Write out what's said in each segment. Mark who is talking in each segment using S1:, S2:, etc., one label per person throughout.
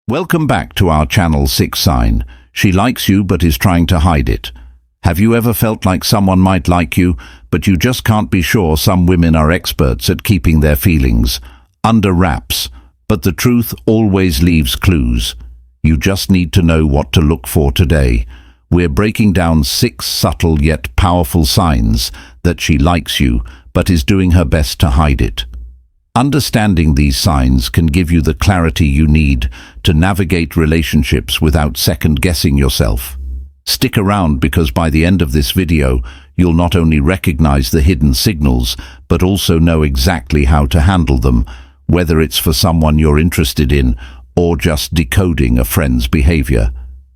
S1: Welcome back to our channel 6 sign. She likes you but is trying to hide it. Have you ever felt like someone might like you, but you just can't be sure? Some women are experts at keeping their feelings under wraps, but the truth always leaves clues. You just need to know what to look for today. We're breaking down 6 subtle yet powerful signs that she likes you, but is doing her best to hide it. Understanding these signs can give you the clarity you need to navigate relationships without second-guessing yourself. Stick around, because by the end of this video, you'll not only recognize the hidden signals, but also know exactly how to handle them, whether it's for someone you're interested in or just decoding a friend's behavior.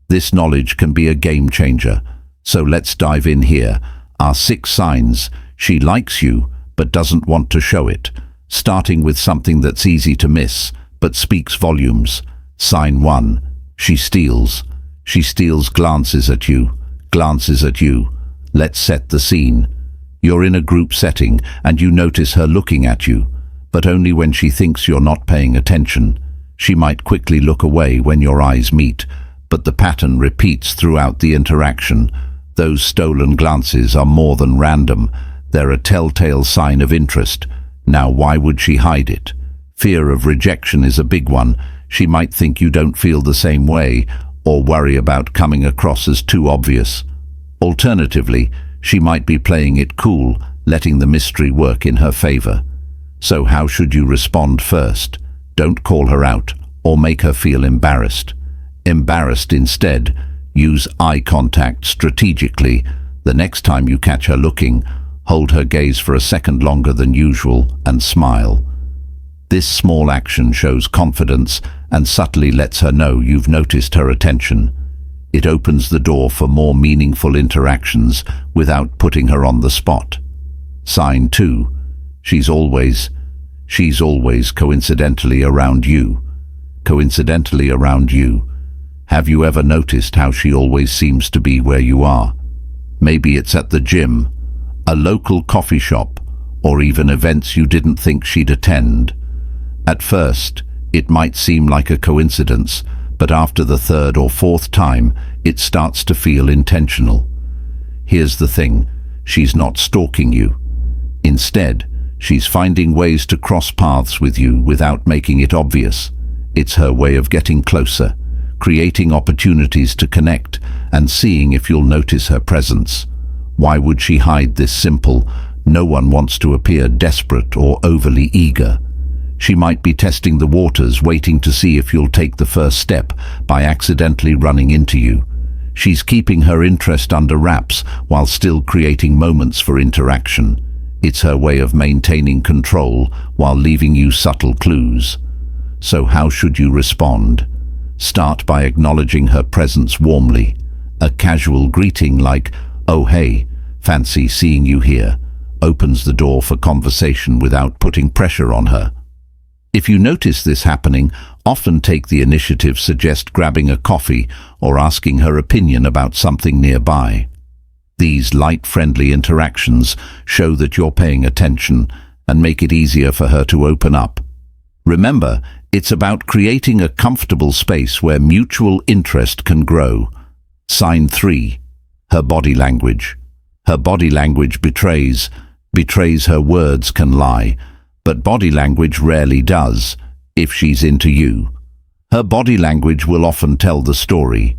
S1: This knowledge can be a game changer. So let's dive in here. Our 6 signs she likes you but doesn't want to show it. Starting with something that's easy to miss, but speaks volumes. Sign 1. She steals. She steals glances at you. Glances at you. Let's set the scene. You're in a group setting and you notice her looking at you, but only when she thinks you're not paying attention. She might quickly look away when your eyes meet, but the pattern repeats throughout the interaction. Those stolen glances are more than random. They're a telltale sign of interest. Now, why would she hide it? Fear of rejection is a big one. She might think you don't feel the same way, or worry about coming across as too obvious. Alternatively, she might be playing it cool, letting the mystery work in her favor. So how should you respond first? Don't call her out or make her feel embarrassed. Embarrassed instead, use eye contact strategically. The next time you catch her looking, hold her gaze for a second longer than usual and smile. This small action shows confidence and subtly lets her know you've noticed her attention. It opens the door for more meaningful interactions without putting her on the spot. Sign 2. She's always coincidentally around you. Coincidentally around you. Have you ever noticed how she always seems to be where you are? Maybe it's at the gym, a local coffee shop, or even events you didn't think she'd attend. At first, it might seem like a coincidence, but after the 3rd or 4th time, it starts to feel intentional. Here's the thing, she's not stalking you. Instead, she's finding ways to cross paths with you without making it obvious. It's her way of getting closer, creating opportunities to connect, and seeing if you'll notice her presence. Why would she hide this simple? No one wants to appear desperate or overly eager. She might be testing the waters, waiting to see if you'll take the first step by accidentally running into you. She's keeping her interest under wraps while still creating moments for interaction. It's her way of maintaining control while leaving you subtle clues. So how should you respond? Start by acknowledging her presence warmly. A casual greeting like, "Oh hey, fancy seeing you here," opens the door for conversation without putting pressure on her. If you notice this happening, often take the initiative. Suggest grabbing a coffee or asking her opinion about something nearby. These light, friendly interactions show that you're paying attention and make it easier for her to open up. Remember, it's about creating a comfortable space where mutual interest can grow. Sign 3. Her body language. Her body language betrays her words can lie, but body language rarely does. If she's into you, her body language will often tell the story,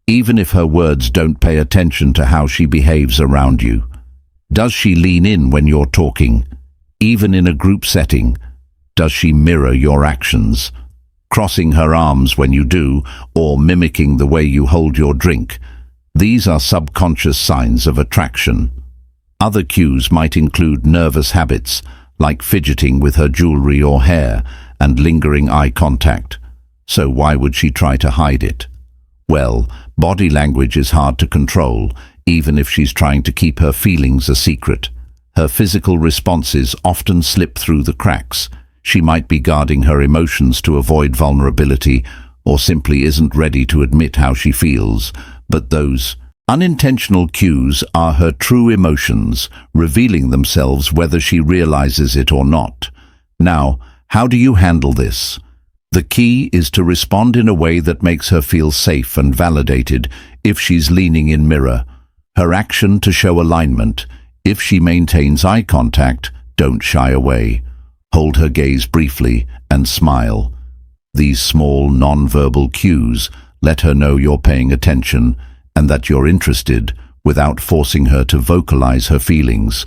S1: even if her words don't. Pay attention to how she behaves around you. Does she lean in when you're talking? Even in a group setting, does she mirror your actions? Crossing her arms when you do, or mimicking the way you hold your drink? These are subconscious signs of attraction. Other cues might include nervous habits, like fidgeting with her jewelry or hair, and lingering eye contact. So why would she try to hide it? Well, body language is hard to control, even if she's trying to keep her feelings a secret. Her physical responses often slip through the cracks. She might be guarding her emotions to avoid vulnerability, or simply isn't ready to admit how she feels. But those unintentional cues are her true emotions, revealing themselves whether she realizes it or not. Now, how do you handle this? The key is to respond in a way that makes her feel safe and validated. If she's leaning in mirror, her action to show alignment. If she maintains eye contact, don't shy away. Hold her gaze briefly and smile. These small non-verbal cues let her know you're paying attention and that you're interested without forcing her to vocalize her feelings.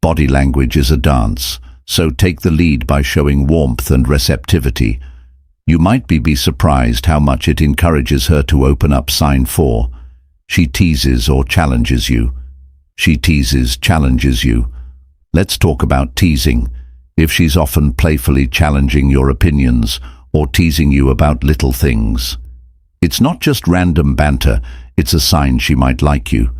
S1: Body language is a dance, so take the lead by showing warmth and receptivity. You might be surprised how much it encourages her to open up. Sign 4. She teases or challenges you. She teases, challenges you. Let's talk about teasing. If she's often playfully challenging your opinions or teasing you about little things, it's not just random banter, it's a sign she might like you.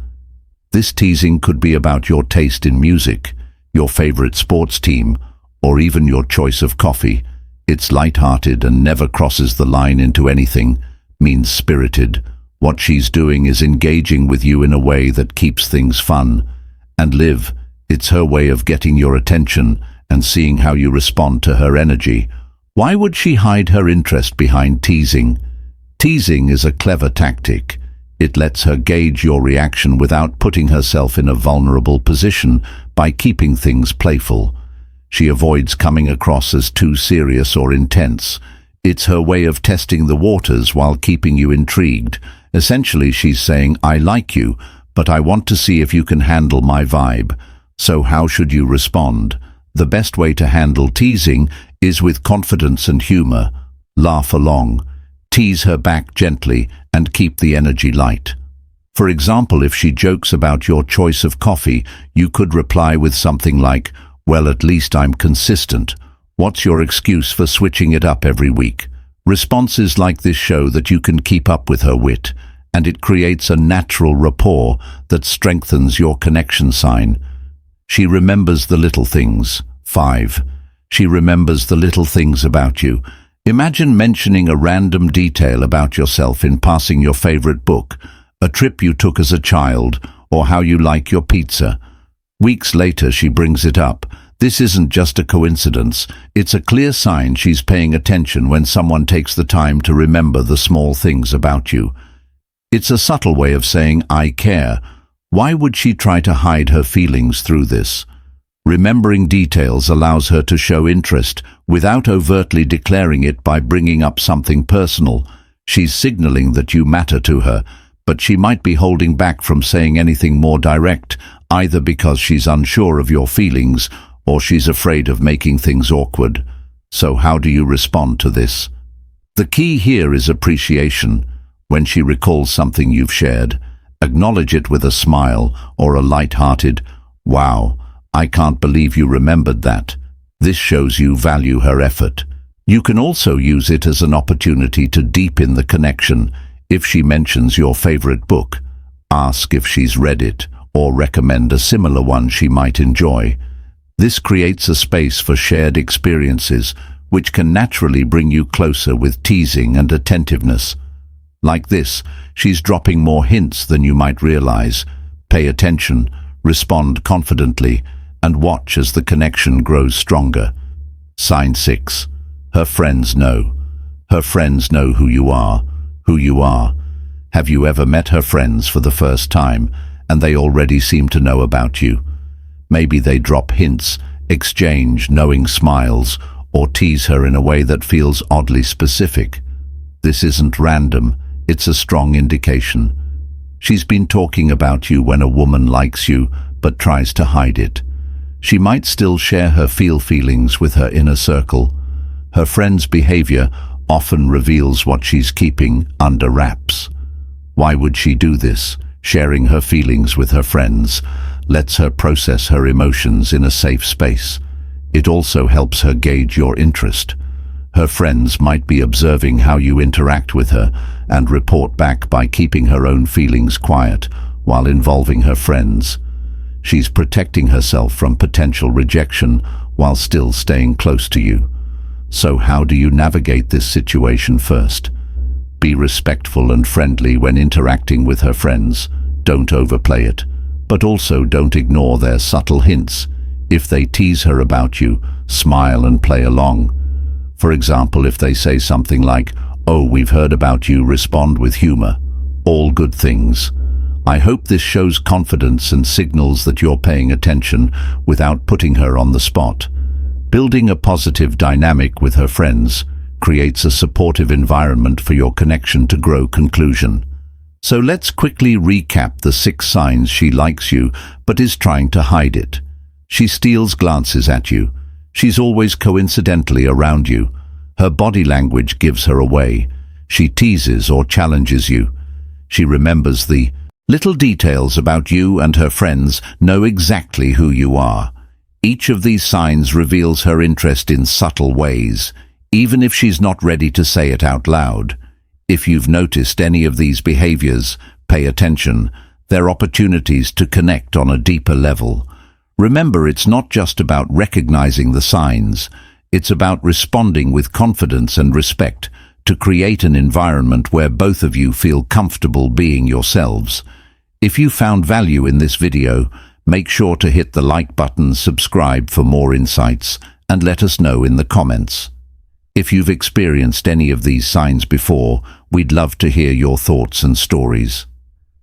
S1: This teasing could be about your taste in music, your favorite sports team, or even your choice of coffee. It's light-hearted and never crosses the line into anything mean-spirited. What she's doing is engaging with you in a way that keeps things fun. And Liv, it's her way of getting your attention and seeing how you respond to her energy. Why would she hide her interest behind teasing? Teasing is a clever tactic. It lets her gauge your reaction without putting herself in a vulnerable position by keeping things playful. She avoids coming across as too serious or intense. It's her way of testing the waters while keeping you intrigued. Essentially, she's saying, I like you, but I want to see if you can handle my vibe. So how should you respond? The best way to handle teasing is with confidence and humor. Laugh along. Tease her back gently and keep the energy light. For example, if she jokes about your choice of coffee, you could reply with something like, well, at least I'm consistent. What's your excuse for switching it up every week? Responses like this show that you can keep up with her wit, and it creates a natural rapport that strengthens your connection. Sign. She remembers the little things. 5. She remembers the little things about you. Imagine mentioning a random detail about yourself in passing: your favorite book, a trip you took as a child, or how you like your pizza. Weeks later, she brings it up. This isn't just a coincidence. It's a clear sign she's paying attention when someone takes the time to remember the small things about you. It's a subtle way of saying, I care. Why would she try to hide her feelings through this? Remembering details allows her to show interest without overtly declaring it by bringing up something personal. She's signaling that you matter to her, but she might be holding back from saying anything more direct, either because she's unsure of your feelings or she's afraid of making things awkward. So how do you respond to this? The key here is appreciation. When she recalls something you've shared, acknowledge it with a smile or a light-hearted, wow, I can't believe you remembered that. This shows you value her effort. You can also use it as an opportunity to deepen the connection. If she mentions your favorite book, ask if she's read it or recommend a similar one she might enjoy. This creates a space for shared experiences, which can naturally bring you closer with teasing and attentiveness. Like this, she's dropping more hints than you might realize. Pay attention, respond confidently, and watch as the connection grows stronger. Sign 6. Her friends know. Her friends know who you are. Who you are. Have you ever met her friends for the first time, and they already seem to know about you? Maybe they drop hints, exchange knowing smiles, or tease her in a way that feels oddly specific. This isn't random, it's a strong indication. She's been talking about you when a woman likes you, but tries to hide it. She might still share her feelings with her inner circle. Her friend's behavior often reveals what she's keeping under wraps. Why would she do this? Sharing her feelings with her friends lets her process her emotions in a safe space. It also helps her gauge your interest. Her friends might be observing how you interact with her and report back by keeping her own feelings quiet while involving her friends. She's protecting herself from potential rejection while still staying close to you. So how do you navigate this situation? First, be respectful and friendly when interacting with her friends. Don't overplay it, but also don't ignore their subtle hints. If they tease her about you, smile and play along. For example, if they say something like, "Oh, we've heard about you," respond with humor. All good things. I hope this shows confidence and signals that you're paying attention without putting her on the spot. Building a positive dynamic with her friends creates a supportive environment for your connection to grow. Conclusion. So let's quickly recap the 6 signs she likes you but is trying to hide it. She steals glances at you. She's always coincidentally around you. Her body language gives her away. She teases or challenges you. She remembers the little details about you, and her friends know exactly who you are. Each of these signs reveals her interest in subtle ways, even if she's not ready to say it out loud. If you've noticed any of these behaviors, pay attention. They're opportunities to connect on a deeper level. Remember, it's not just about recognizing the signs. It's about responding with confidence and respect to create an environment where both of you feel comfortable being yourselves. If you found value in this video, make sure to hit the like button, subscribe for more insights, and let us know in the comments. If you've experienced any of these signs before, we'd love to hear your thoughts and stories.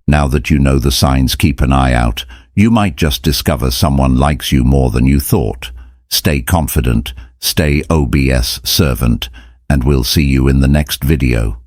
S1: Now that you know the signs, keep an eye out. You might just discover someone likes you more than you thought. Stay confident, stay OBS servant, and we'll see you in the next video.